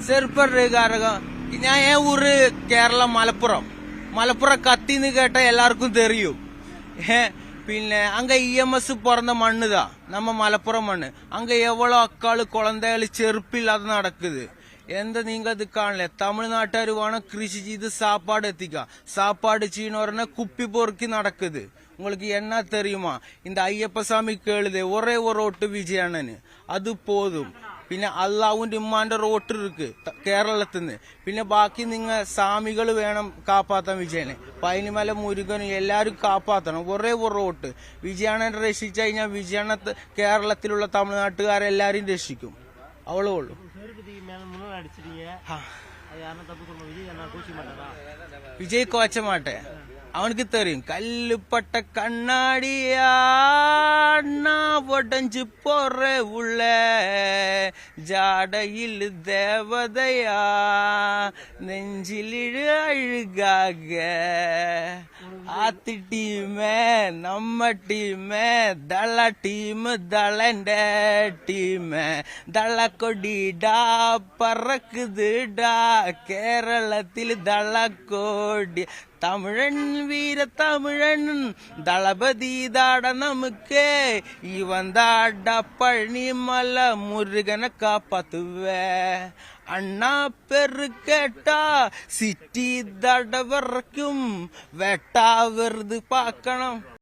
ചെറുപ്പക്കാരക ഞാൻ ഊര് കേരളം മലപ്പുറം കത്തിന്ന് കേട്ട എല്ലാവർക്കും തെറിയും പിന്നെ அங்க EMS பிறந்த மண்ணுதான் நம்ம மலப்புறம் மண்ணு அங்க எவ்வளவு அக்காளு குழந்தைகள் செருப்பில்லாத நடக்குது எந்த நீங்க அது காணல தமிழ்நாட்டார் வேணும் கிருஷி செய்து சாப்பாடு எத்திக்கா சாப்பாடு சீனோர்னா குப்பி பொறுக்கி நடக்குது உங்களுக்கு என்ன தெரியுமா இந்த ஐயப்பசாமி கேளுதே ஒரே ஒரு ஓட்டு விஜயானனு அது போதும் പിന്നെ അള്ളാഹുവിന്റെ ഉമ്മാന്റെ റോട്ട് ഇருக்கு കേരളത്തിന്ന് പിന്നെ ബാക്കി നിങ്ങ സ്വാമികൾ വേണം കാപ്പാത്താൻ വിജയനെ പൈനിമല മുരുകനും എല്ലാരും കാപ്പാത്തണം ഒരേ ഒരു റോട്ട് വിജയാണൻ രക്ഷിച്ചു കഴിഞ്ഞാൽ വിജയണ കേരളത്തിലുള്ള തമിഴ്നാട്ടുകാരെല്ലാരും രക്ഷിക്കും അവളേ ഉള്ളൂ விஜய் கோச்ச மாட்டேன் அவனுக்கு தெரியும் கல்லுப்பட்ட கண்ணாடியா உடஞ்சு போற உள்ள ஜாடையில் தேவதையா நெஞ்சிலிழு அழுகாக ஆத்தி டீமே நம்ம டீமே தள டீம் தளண்ட டீமே தள கொடிடா பறக்குதுடா கேரளத்தில் தள கோடி தமிழன் வீர தமிழன் தளபதி தாட நமக்கு இவன் தாட பழனிமல முருகனை காப்பாத்துவ அண்ணா பெரு கேட்டா சிட்டி தட வரைக்கும் வெட்டா வருது பார்க்கணும்.